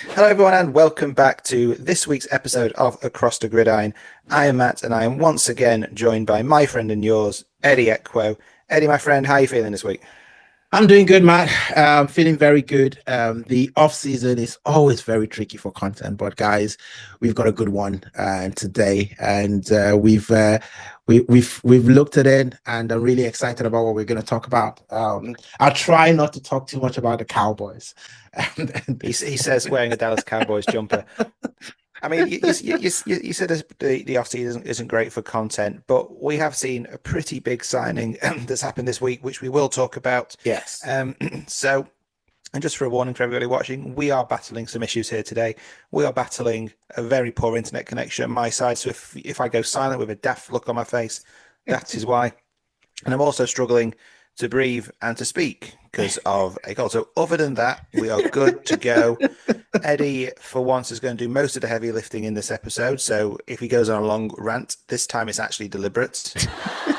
Hello, everyone, and welcome back to this week's episode of Across the Gridiron. I am Matt, and I am once again joined by my friend and yours, Eddie Equo. Eddie, my friend, how are you feeling this week? I'm doing good, Matt. Feeling very good. The off season is always very tricky for content, but guys, we've got a good one today, and we've looked at it, and I'm really excited about what we're going to talk about. I'll try not to talk too much about the Cowboys. He says wearing a Dallas Cowboys jumper. I mean, you said the off season isn't great for content, but we have seen a pretty big signing that's happened this week, which we will talk about. Yes. Um, so, and just for a warning for everybody watching, we are battling some issues here today. We are battling a very poor internet connection on my side. So if I go silent with a daft look on my face, that is why. And I'm also struggling to breathe and to speak because of a cold. So other than that, we are good to go. Eddie, for once, is going to do most of the heavy lifting in this episode. So if he goes on a long rant, this time it's actually deliberate.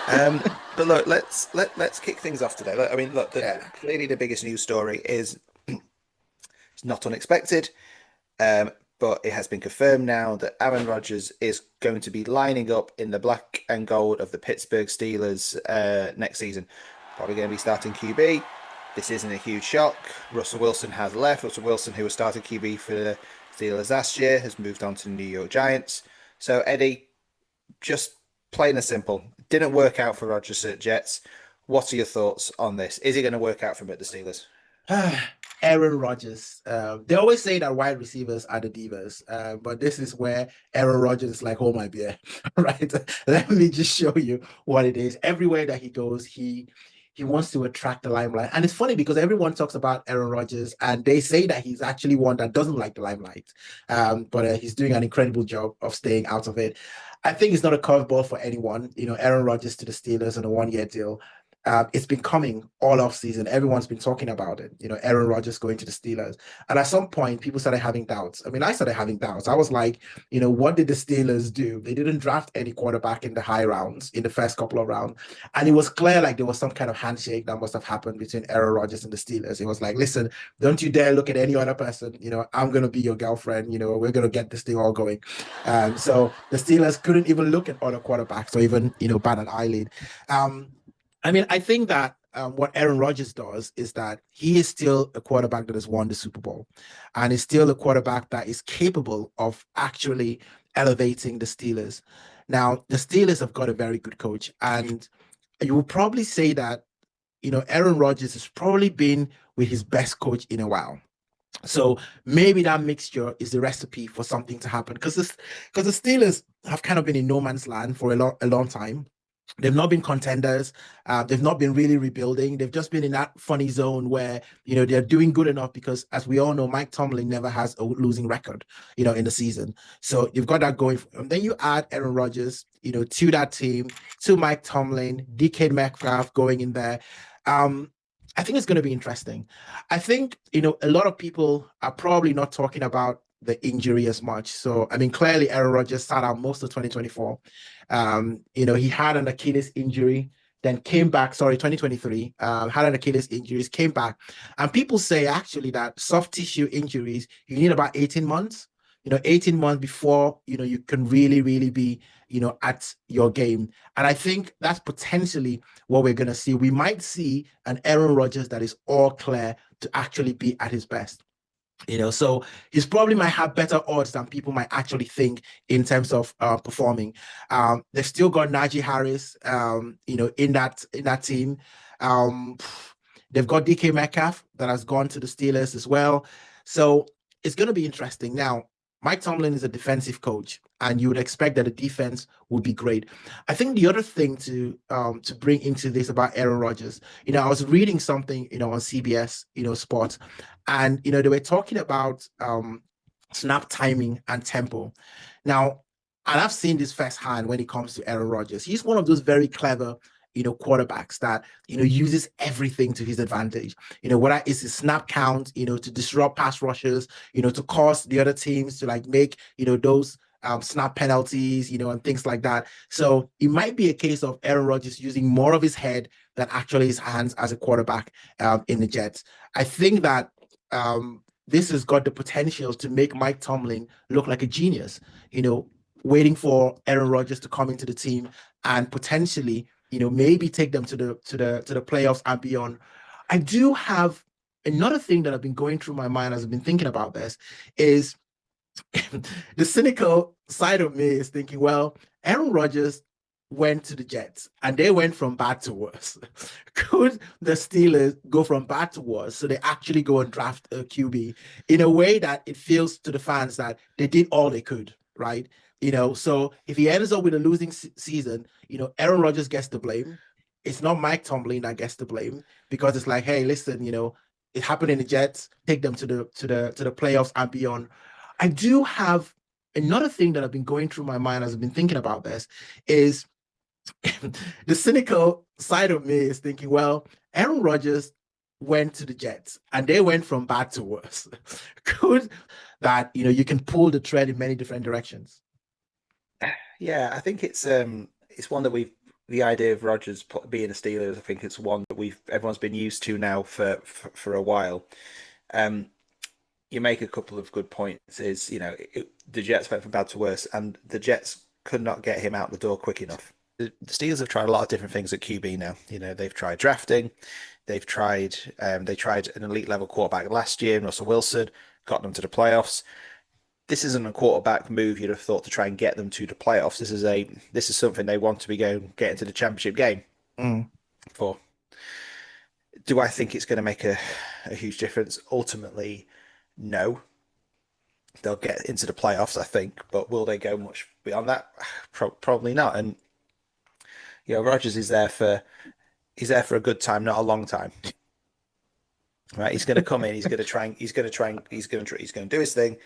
Um, but look, let's kick things off today. I mean, look, clearly the biggest news story is it's not unexpected, but it has been confirmed now that Aaron Rodgers is going to be lining up in the black and gold of the Pittsburgh Steelers next season. Probably going to be starting QB. This isn't a huge shock. Russell Wilson has left. Russell Wilson, who was starting QB for the Steelers last year, has moved on to the New York Giants. So, Eddie, just plain and simple, didn't work out for Rodgers at Jets. What are your thoughts on this? Is it going to work out for him at the Steelers? Aaron Rodgers. They always say that wide receivers are the divas, but this is where Aaron Rodgers is like, oh my beer, right? Let me just show you what it is. Everywhere that he goes, he wants to attract the limelight. And it's funny because everyone talks about Aaron Rodgers and they say that he's actually one that doesn't like the limelight. But he's doing an incredible job of staying out of it. I think it's not a curveball for anyone. Aaron Rodgers to the Steelers on a 1 year deal. It's been coming all off season. Everyone's been talking about it. Aaron Rodgers going to the Steelers. And at some point, people started having doubts. I mean, I started having doubts. I was like, what did the Steelers do? They didn't draft any quarterback in the high rounds, in the first couple of rounds. And it was clear like there was some kind of handshake that must have happened between Aaron Rodgers and the Steelers. It was like, listen, don't you dare look at any other person. I'm going to be your girlfriend. We're going to get this thing all going. So the Steelers couldn't even look at other quarterbacks or even, bat an eyelid. I mean, I think that what Aaron Rodgers does is that he is still a quarterback that has won the Super Bowl and is still a quarterback that is capable of actually elevating the Steelers. Now, the Steelers have got a very good coach, and you will probably say that, Aaron Rodgers has probably been with his best coach in a while. So maybe that mixture is the recipe for something to happen because the Steelers have kind of been in no man's land for a long time. They've not been contenders. They've not been really rebuilding. They've just been in that funny zone where, they're doing good enough because, as we all know, Mike Tomlin never has a losing record, in the season. So you've got that going. And then you add Aaron Rodgers, to that team, to Mike Tomlin, DK Metcalf going in there. I think it's going to be interesting. I think, a lot of people are probably not talking about the injury as much. So, I mean, clearly Aaron Rodgers sat out most of 2024. He had an Achilles injury, then came back, 2023, had an Achilles injuries, came back. And people say actually that soft tissue injuries, you need about 18 months, 18 months before, you can really, really be, at your game. And I think that's potentially what we're going to see. We might see an Aaron Rodgers that is all clear to actually be at his best. So he's probably might have better odds than people might actually think in terms of performing. They've still got Najee Harris, in that team. Um, they've got DK Metcalf that has gone to the Steelers as well. So it's going to be interesting. Now, Mike Tomlin is a defensive coach, and you would expect that the defense would be great. I think the other thing to bring into this about Aaron Rodgers, I was reading something, on CBS, Sports, and they were talking about snap timing and tempo. Now, and I've seen this firsthand when it comes to Aaron Rodgers. He's one of those very clever quarterbacks that, uses everything to his advantage, whether it's his snap count, to disrupt pass rushes, to cause the other teams to like make, those snap penalties, and things like that. So it might be a case of Aaron Rodgers using more of his head than actually his hands as a quarterback in the Jets. I think that this has got the potential to make Mike Tomlin look like a genius, waiting for Aaron Rodgers to come into the team and potentially, maybe take them to the playoffs and beyond. I do have another thing that I've been going through my mind as I've been thinking about this is the cynical side of me is thinking, well, Aaron Rodgers went to the Jets and they went from bad to worse. Could the Steelers go from bad to worse so they actually go and draft a QB in a way that it feels to the fans that they did all they could, right? So if he ends up with a losing season, Aaron Rodgers gets the blame. It's not Mike Tomlin that gets the blame because it's like, hey, listen, it happened in the Jets, take them to the playoffs and beyond. I do have another thing that I've been going through my mind as I've been thinking about this is the cynical side of me is thinking, well, Aaron Rodgers went to the Jets and they went from bad to worse. Could that, you can pull the thread in many different directions. Yeah, I think it's one that the idea of Rodgers being a Steelers. I think it's one that everyone's been used to now for a while. You make a couple of good points. The Jets went from bad to worse, and the Jets could not get him out the door quick enough. The Steelers have tried a lot of different things at QB now. They've tried drafting, they tried an elite level quarterback last year, Russell Wilson, got them to the playoffs. This isn't a quarterback move you'd have thought to try and get them to the playoffs. This is something they want to be get into the championship game for. Do I think it's going to make a huge difference? Ultimately, no. They'll get into the playoffs, I think, but will they go much beyond that? Probably not. And Rodgers is there for a good time, not a long time. Right? He's going to come in. He's going to do his thing.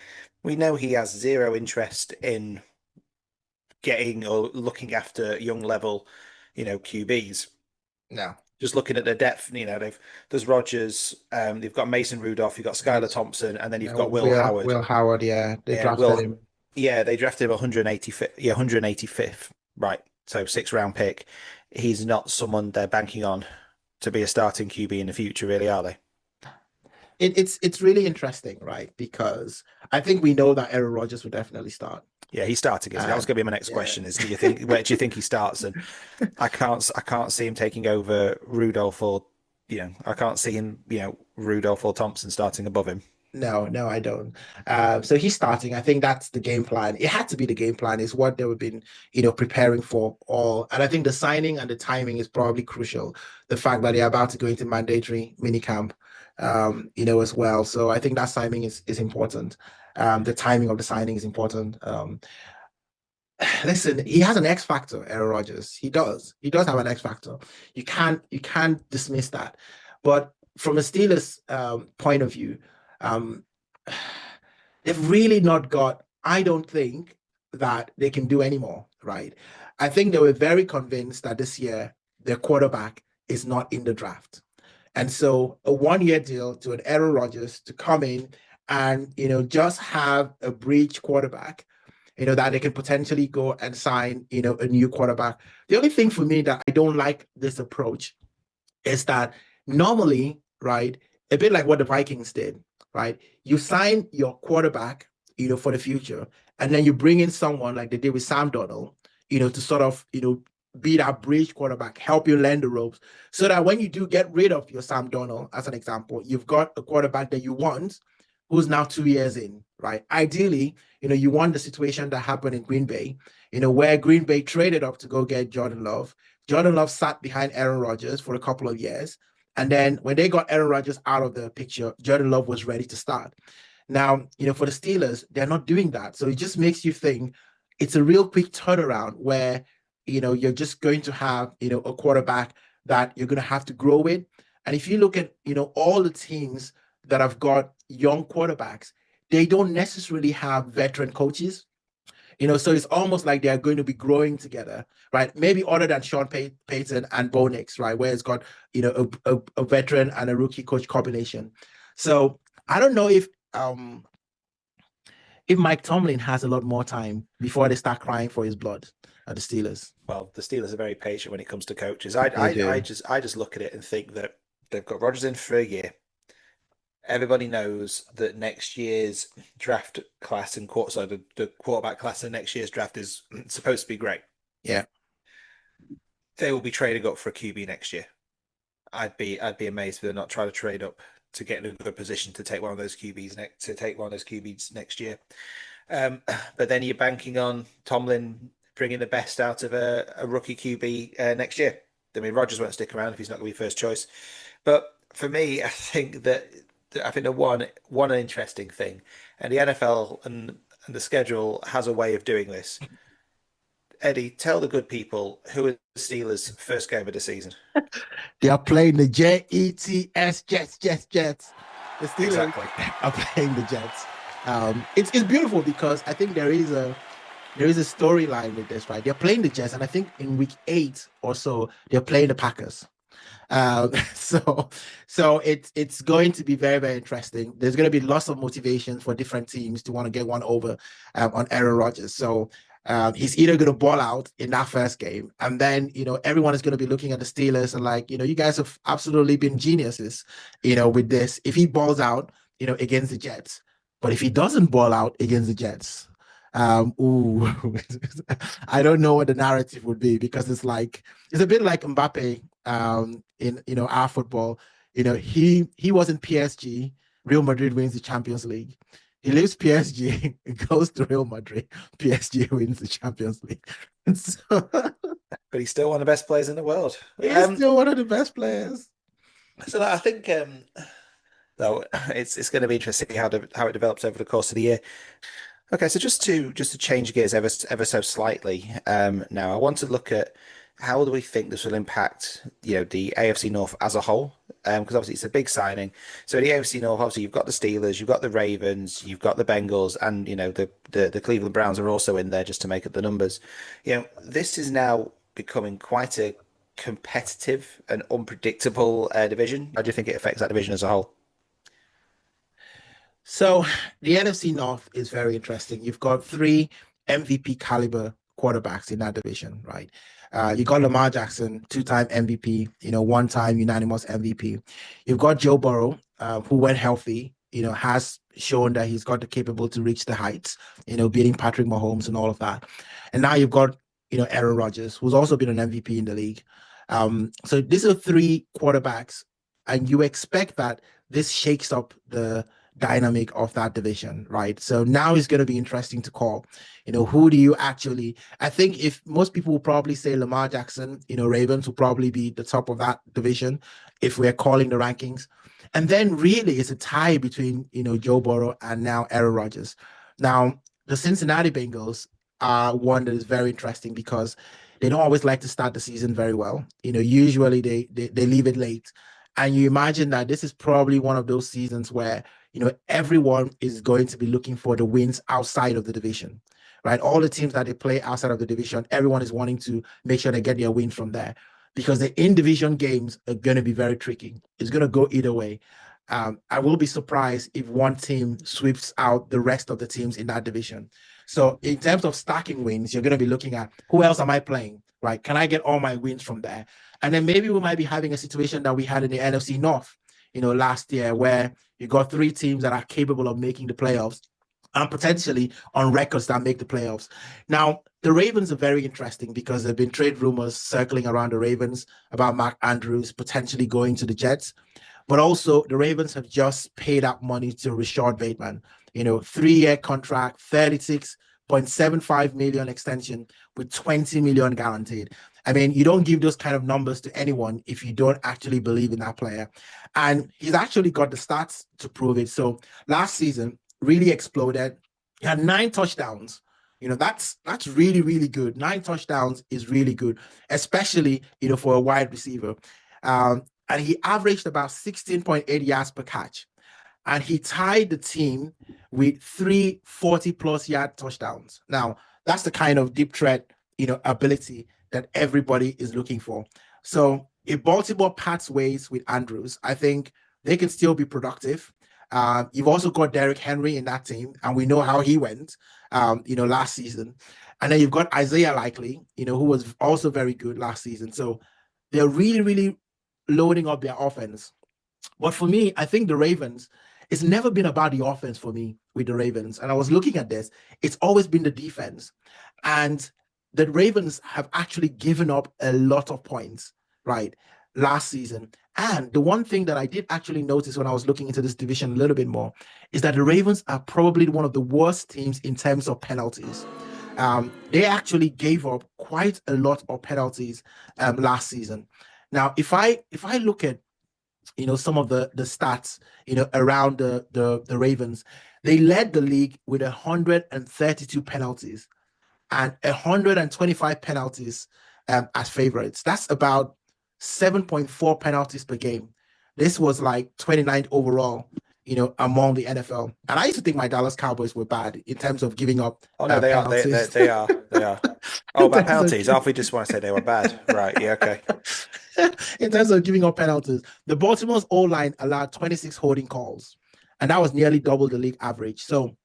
We know he has zero interest in getting or looking after young level, QBs. No. Just looking at the depth, there's Rodgers, they've got Mason Rudolph, you've got Skylar Thompson, and then you've got Will Howard. Will Howard, yeah, they drafted him. Yeah, they drafted him 185th. Yeah, 185th. Right. So 6th-round pick. He's not someone they're banking on to be a starting QB in the future, really, are they? It's really interesting, right? Because I think we know that Aaron Rodgers will definitely start. Yeah, he's starting. That was going to be my next question. Is where do you think he starts? And I can't see him taking over Rudolph or I can't see him Rudolph or Thompson starting above him. No, I don't. So he's starting. I think that's the game plan. It had to be the game plan. Is what they have been, preparing for all. And I think the signing and the timing is probably crucial. The fact that they're about to go into mandatory minicamp, as well. So I think that signing is important. The timing of the signing is important. Listen, he has an X factor, Aaron Rodgers. He does. He does have an X factor. You can't dismiss that. But from a Steelers point of view, they've really not got, I don't think that they can do anymore, right? I think they were very convinced that this year their quarterback is not in the draft. And so a 1-year deal to an Aaron Rodgers to come in and, just have a bridge quarterback, that they can potentially go and sign, a new quarterback. The only thing for me that I don't like this approach is that normally, right, a bit like what the Vikings did, right? You sign your quarterback, for the future, and then you bring in someone like they did with Sam Darnold, to sort of, be that bridge quarterback, help you learn the ropes, so that when you do get rid of your Sam Darnold, as an example, you've got a quarterback that you want, who's now 2 years in, right? Ideally, you want the situation that happened in Green Bay, where Green Bay traded up to go get Jordan Love. Jordan Love sat behind Aaron Rodgers for a couple of years. And then when they got Aaron Rodgers out of the picture, Jordan Love was ready to start. Now, for the Steelers, they're not doing that. So it just makes you think it's a real quick turnaround where, you're just going to have, a quarterback that you're going to have to grow with. And if you look at, all the teams that have got young quarterbacks, they don't necessarily have veteran coaches. So it's almost like they're going to be growing together, right? Maybe other than Sean Payton and Bo Nix, right? Where it's got, a veteran and a rookie coach combination. So I don't know if Mike Tomlin has a lot more time before they start crying for his blood at the Steelers. Well, the Steelers are very patient when it comes to coaches. I just look at it and think that they've got Rodgers in for a year. Everybody knows that next year's draft class and the quarterback class in next year's draft is supposed to be great. Yeah. They will be trading up for a QB next year. I'd be amazed if they're not trying to trade up to get in a good position to take one of those QBs next year. But then you're banking on Tomlin bringing the best out of a rookie QB next year. I mean, Rodgers won't stick around if he's not going to be first choice. But for me, I think the one interesting thing, and the NFL and the schedule has a way of doing this. Eddie, tell the good people who are the Steelers' first game of the season. They are playing the Jets, Jets. The Steelers Exactly. are playing the Jets. It's beautiful because I think there is a storyline with this, right? They're playing the Jets, and I think in week 8 or so they're playing the Packers. So it's going to be very, very interesting. There's going to be lots of motivation for different teams to want to get one over on Aaron Rodgers. So he's either going to ball out in that first game, and then everyone is going to be looking at the Steelers and like, you guys have absolutely been geniuses, with this. If he balls out, against the Jets, but if he doesn't ball out against the Jets, ooh, I don't know what the narrative would be, because it's a bit like Mbappe in our football. He was in PSG. Real Madrid wins the Champions League. He leaves PSG, goes to Real Madrid. PSG wins the Champions League. And so, But he's still one of the best players in the world. he's still one of the best players. So I think though it's going to be interesting how it develops over the course of the year. Okay, so just to change gears ever so slightly, now I want to look at how do we think this will impact the AFC North as a whole, because obviously it's a big signing. So the AFC North, obviously you've got the Steelers, you've got the Ravens, you've got the Bengals, and the Cleveland Browns are also in there just to make up the numbers. This is now becoming quite a competitive and unpredictable division. How do you think it affects that division as a whole? So the NFC North is very interesting. You've got 3 MVP caliber quarterbacks in that division, right? You got Lamar Jackson, 2-time MVP, 1-time unanimous MVP. You've got Joe Burrow, who when healthy, has shown that he's got the capable to reach the heights, beating Patrick Mahomes and all of that. And now you've got, Aaron Rodgers, who's also been an MVP in the league. So these are 3 quarterbacks, and you expect that this shakes up the dynamic of that division, right? So now it's going to be interesting to call, who do you actually, I think if most people will probably say Lamar Jackson, Ravens will probably be the top of that division if we're calling the rankings. And then really it's a tie between, Joe Burrow and now Aaron Rodgers. Now, the Cincinnati Bengals are one that is very interesting because they don't always like to start the season very well. Usually they leave it late. And you imagine that this is probably one of those seasons where everyone is going to be looking for the wins outside of the division, right? All the teams that they play outside of the division, everyone is wanting to make sure they get their win from there, because the in-division games are going to be very tricky. It's going to go either way. I will be surprised if one team sweeps out the rest of the teams in that division. So in terms of stacking wins, you're going to be looking at who else am I playing, right? Can I get all my wins from there? And then maybe we might be having a situation that we had in the NFC North, last year, where you got 3 teams that are capable of making the playoffs and potentially on records that make the playoffs. Now, the Ravens are very interesting because there have been trade rumors circling around the Ravens about Mark Andrews potentially going to the Jets. But also the Ravens have just paid out money to Rashad Bateman, 3-year contract, 36.75 million extension with 20 million guaranteed. I mean, you don't give those kind of numbers to anyone if you don't actually believe in that player. And he's actually got the stats to prove it. So last season, really exploded. He had 9 touchdowns. That's really, really good. 9 touchdowns is really good, especially, for a wide receiver. And he averaged about 16.8 yards per catch. And he tied the team with 3 40-plus yard touchdowns. Now, that's the kind of deep threat, ability that everybody is looking for. So if Baltimore parts ways with Andrews, I think they can still be productive. You've also got Derrick Henry in that team, and we know how he went, last season. And then you've got Isaiah Likely, who was also very good last season. So they're really, really loading up their offense. But for me, I think the Ravens, it's never been about the offense for me with the Ravens. And I was looking at this, it's always been the defense. And the Ravens have actually given up a lot of points, right, last season. And the one thing that I did actually notice when I was looking into this division a little bit more is that the Ravens are probably one of the worst teams in terms of penalties. They actually gave up quite a lot of penalties last season. Now, if I look at some of the stats around the Ravens, they led the league with 132 penalties and 125 penalties as favorites. That's about 7.4 penalties per game. This was like 29th overall, among the NFL. And I used to think my Dallas Cowboys were bad in terms of giving up Oh no, they are. penalties. They are. They are. Oh, about penalties. Oh, if we just want to say they were bad, right? Yeah, okay. In terms of giving up penalties, the Baltimore's O-line allowed 26 holding calls, and that was nearly double the league average. So,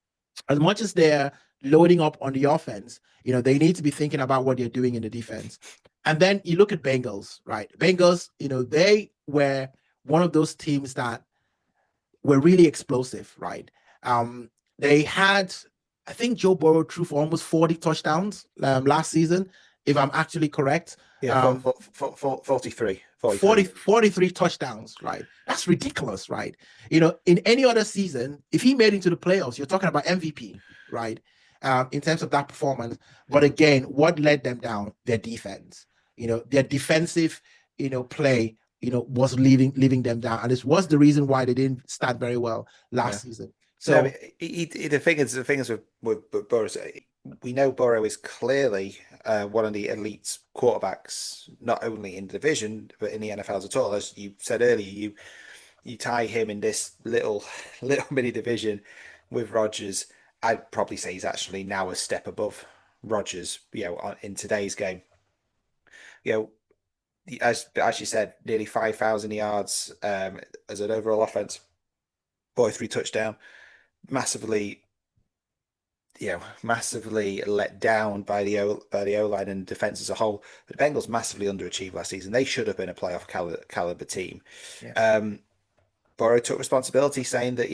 as much as they're loading up on the offense, they need to be thinking about what they're doing in the defense. And then you look at Bengals, right? Bengals, they were one of those teams that were really explosive, right? They had, I think Joe Burrow threw for almost 40 touchdowns last season, if I'm actually correct. Yeah, 43. 43 touchdowns, right? That's ridiculous, right? In any other season, if he made it to the playoffs, you're talking about MVP, right? In terms of that performance. But again, what let them down? Their defense. Their defensive, play, was leaving them down. And this was the reason why they didn't start very well last season. So no, the thing is with Burrow, we know Burrow is clearly one of the elite quarterbacks, not only in the division but in the NFL at all. As you said earlier, you tie him in this little mini division with Rodgers. I'd probably say he's actually now a step above Rodgers. In today's game, as you said, nearly 5,000 yards as an overall offense, 43 touchdown, massively massively let down by the O-line and defense as a whole. The Bengals massively underachieved last season. They should have been a playoff caliber team. yeah. Burrow took responsibility, saying that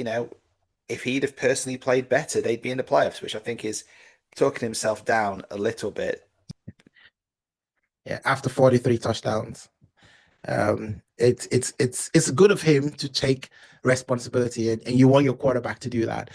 if he'd have personally played better, they'd be in the playoffs, which I think is talking himself down a little bit. Yeah, after 43 touchdowns. It's good of him to take responsibility, and you want your quarterback to do that.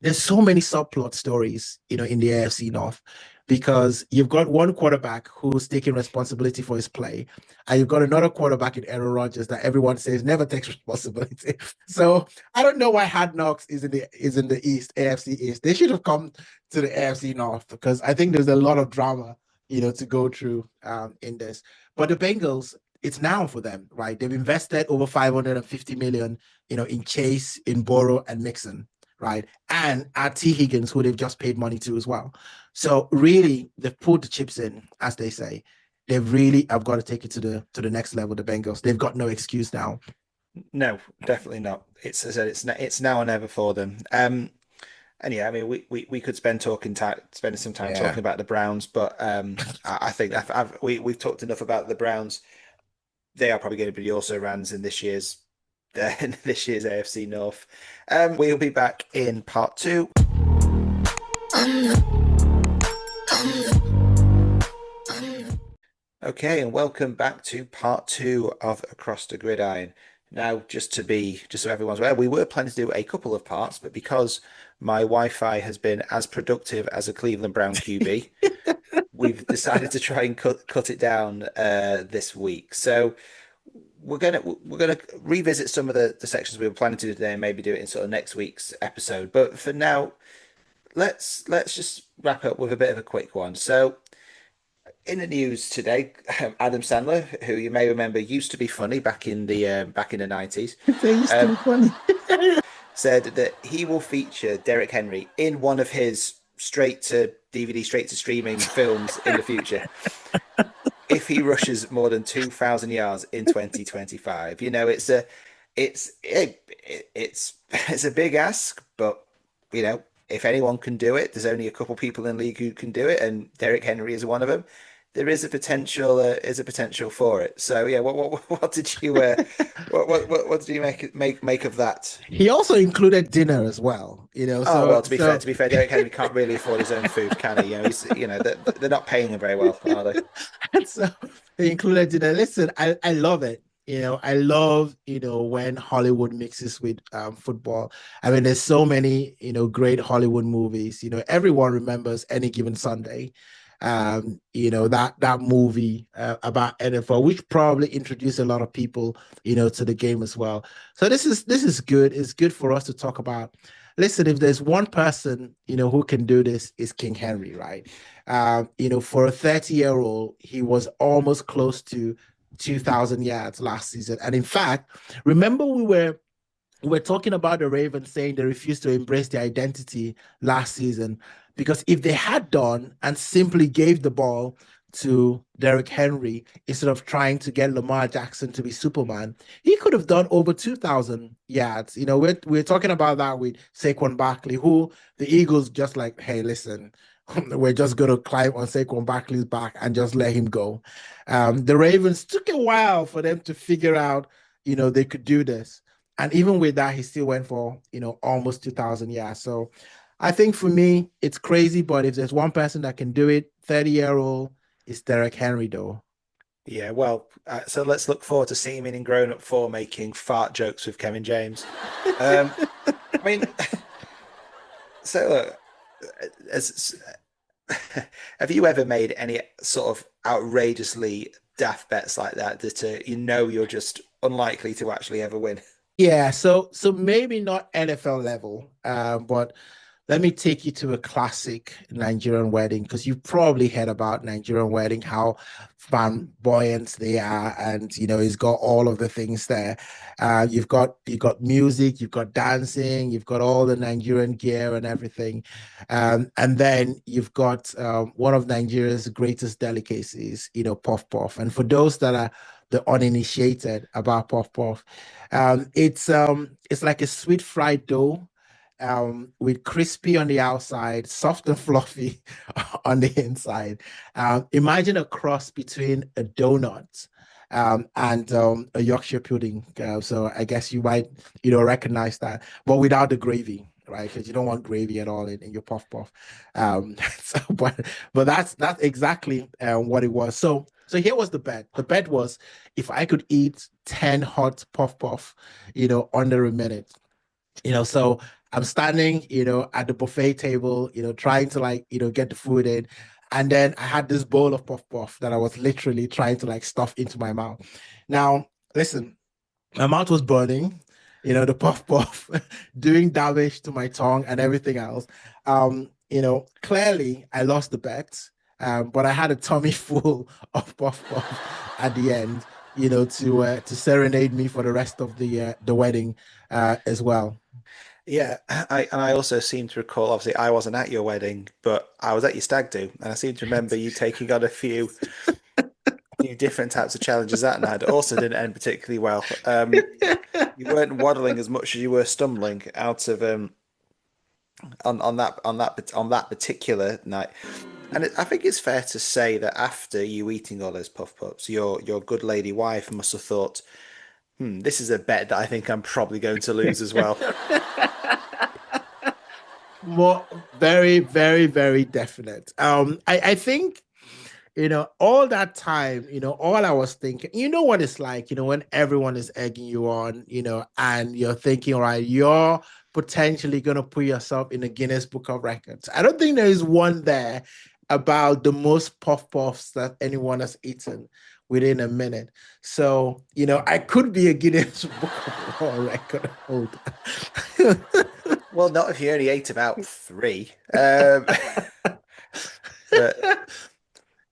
There's so many subplot stories, in the AFC North, because you've got one quarterback who's taking responsibility for his play, and you've got another quarterback in Aaron Rodgers that everyone says never takes responsibility. So I don't know why Hard Knocks is in the East, AFC East. They should have come to the AFC North, because I think there's a lot of drama, to go through in this. But the Bengals, it's now for them, right? They've invested over 550 million, in Chase, in Burrow, and Mixon, right? And at T. Higgins, who they've just paid money to as well. So really, they've put the chips in, as they say. They really have got to take it to the next level. The Bengals, they've got no excuse now. No, definitely not. As I said, it's now or never for them. And yeah, I mean, we could spending some time talking about the Browns, but I think we've talked enough about the Browns. They are probably going to be the also rans in this year's AFC North. We'll be back in part 2. Okay, and welcome back to part 2 of Across the Gridiron. Now, just so everyone's aware, we were planning to do a couple of parts, but because my Wi-Fi has been as productive as a Cleveland Brown QB, we've decided to try and cut it down this week. So we're gonna revisit some of the sections we were planning to do today and maybe do it in sort of next week's episode. But for now, let's just wrap up with a bit of a quick one. So in the news today, Adam Sandler, who you may remember used to be funny back in the 90s, They used to be funny. said that he will feature Derrick Henry in one of his straight to DVD, straight to streaming films in the future if he rushes more than 2,000 yards in 2025. It's a big ask, but if anyone can do it, there's only a couple people in the league who can do it, and Derrick Henry is one of them. there is a potential for it. So yeah, what did you what did you make of that? He also included dinner as well, Oh well, to so be fair, Derek Henry can't really afford his own food, can he? You know, he's they're not paying him very well, are they? and so he included dinner. Listen, I love it. I love, when Hollywood mixes with football. I mean, there's so many, great Hollywood movies. Everyone remembers Any Given Sunday. That movie about NFL, which probably introduced a lot of people, to the game as well. So this is good. It's good for us to talk about. Listen, if there's one person, who can do this, is King Henry, right? For a 30-year-old, he was almost close to 2,000 yards last season. And in fact, remember we were talking about the Ravens saying they refused to embrace their identity last season, because if they had done and simply gave the ball to Derrick Henry instead of trying to get Lamar Jackson to be Superman, he could have done over 2,000 yards. We're talking about that with Saquon Barkley, who the Eagles just like, hey, listen, we're just going to climb on Saquon Barkley's back and just let him go. The Ravens took a while for them to figure out, they could do this. And even with that, he still went for, almost 2,000 yards. So I think for me, it's crazy. But if there's one person that can do it, 30-year-old, it's Derek Henry, though. Yeah, well, so let's look forward to seeing him in grown up four making fart jokes with Kevin James. Um, I mean, so look, as, have you ever made any sort of outrageously daft bets like that you're just unlikely to actually ever win? Yeah, so maybe not NFL level, but let me take you to a classic Nigerian wedding, because you've probably heard about Nigerian wedding, how flamboyant they are, and it's got all of the things there. You've got music, you've got dancing, you've got all the Nigerian gear and everything, and then you've got one of Nigeria's greatest delicacies, puff puff. And for those that are the uninitiated about puff puff, it's like a sweet fried dough, with crispy on the outside, soft and fluffy on the inside. Imagine a cross between a donut and a Yorkshire pudding. So I guess you might, recognize that, but without the gravy. Right, because you don't want gravy at all in your puff puff. But that's exactly what it was. So here was the bet. The bet was, if I could eat 10 hot puff puff, under a minute. So I'm standing, at the buffet table, trying to, like, get the food in. And then I had this bowl of puff puff that I was literally trying to, like, stuff into my mouth. Now, listen, my mouth was burning, the puff puff doing damage to my tongue and everything else. Clearly I lost the bet. But I had a tummy full of puff puff at the end, to serenade me for the rest of the wedding as well. Yeah, I also seem to recall, obviously, I wasn't at your wedding, but I was at your stag do, and I seem to remember you taking on a few different types of challenges that night. It also didn't end particularly well. You weren't waddling as much as you were stumbling out of on that particular night. And I think it's fair to say that after you eating all those puff puffs, your good lady wife must have thought, this is a bet that I think I'm probably going to lose as well. More very, very, very definite. I think, all that time, all I was thinking, what it's like, when everyone is egging you on, and you're thinking, all right, you're potentially going to put yourself in the Guinness Book of Records. I don't think there is one there about the most puff puffs that anyone has eaten within a minute. So, I could be a Guinness Book of World Record holder. Well, not if you only ate about three. But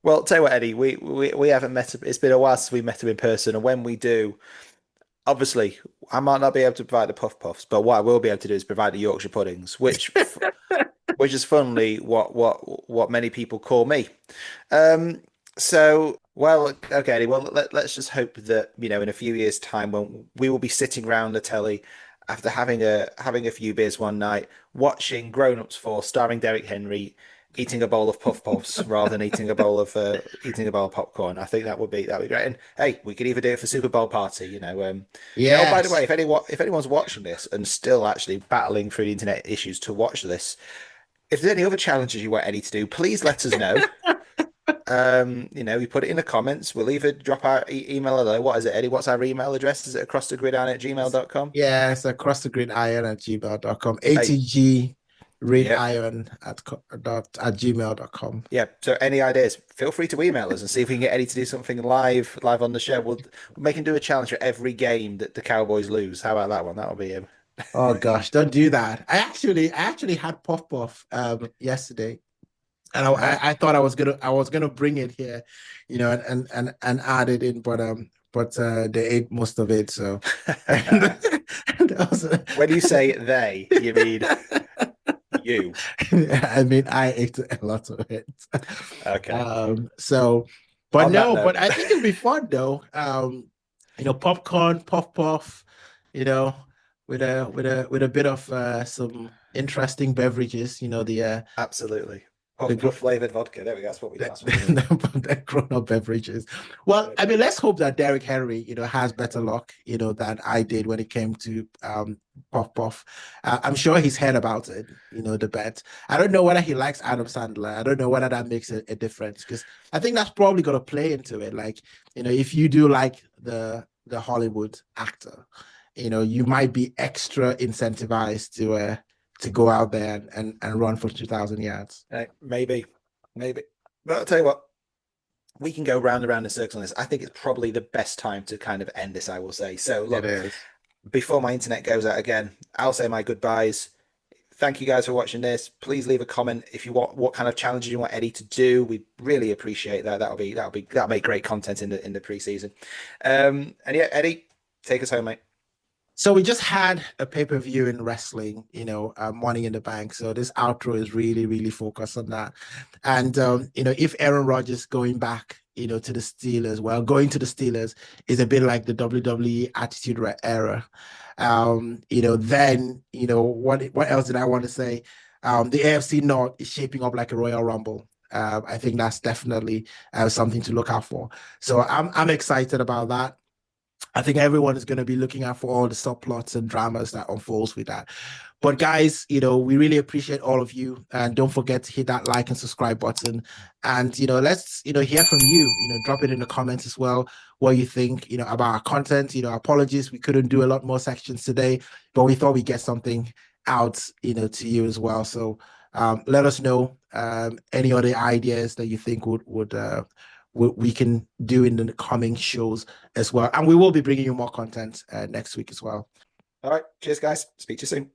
well, tell you what, Eddie, we haven't met. It's been a while since we met him in person, and when we do, obviously, I might not be able to provide the puff puffs, but what I will be able to do is provide the Yorkshire puddings, which is funnily what many people call me. So, well, okay, Eddie, well, let's just hope that, in a few years' time, when we will be sitting around the telly after having a few beers one night, watching Grown Ups 4 starring Derek Henry, eating a bowl of puff puffs rather than eating a bowl of popcorn. I think that'd be great. And hey, we could even do it for Super Bowl party. Oh, by the way, Yes. if anyone's watching this and still actually battling through the internet issues to watch this, if there's any other challenges you want Eddie to do, please let us know. You put it in the comments. We'll either drop our email or what is it, Eddie? What's our email address? Is it acrossthegridiron@gmail.com? Yeah, it's across the gridiron at gmail.com. Hey, ATG yeah, gridiron at gmail.com. yeah. So any ideas? Feel free to email us and see if we can get Eddie to do something live on the show. We'll make him do a challenge for every game that the Cowboys lose. How about that one? That'll be him. Oh gosh, don't do that. I actually had puff puff yesterday, and Ah, I thought I was gonna bring it here, and add it in, but they ate most of it, so and, that was, when you say they, you mean you. I mean I ate a lot of it. Okay. So, but On that no, note, but I think it'll be fun though. Popcorn, puff puff, you know, with a bit of some interesting beverages, absolutely. the Puff gr- puff flavored vodka. There we go. That's what we. the, That's what we need. the grown-up beverages. Well, I mean, let's hope that Derrick Henry, has better luck, than I did when it came to puff puff. I'm sure he's heard about it, the bet. I don't know whether he likes Adam Sandler. I don't know whether that makes a difference, because I think that's probably going to play into it. Like, if you do like the Hollywood actor, you might be extra incentivized to go out there and run for 2,000 yards. Maybe, maybe. But I'll tell you what, we can go round and round in circles on this. I think it's probably the best time to kind of end this, I will say. So, It look, is. before my internet goes out again, I'll say my goodbyes. Thank you guys for watching this. Please leave a comment if you want what kind of challenges you want Eddie to do. We really appreciate that. That'll make great content in the preseason. And yeah, Eddie, take us home, mate. So we just had a pay-per-view in wrestling, Money in the Bank. So this outro is really, really focused on that. And if Aaron Rodgers going back, to the Steelers, well, going to the Steelers is a bit like the WWE Attitude Era. Then what else did I want to say? The AFC North is shaping up like a Royal Rumble. I think that's definitely something to look out for. So I'm excited about that. I think everyone is going to be looking out for all the subplots and dramas that unfolds with that. But guys, we really appreciate all of you, and don't forget to hit that like and subscribe button. And let's hear from you. Drop it in the comments as well what you think about our content. Apologies we couldn't do a lot more sections today, but we thought we'd get something out to you as well. So let us know any other ideas that you think would we can do in the coming shows as well. And we will be bringing you more content next week as well. All right. Cheers, guys. Speak to you soon.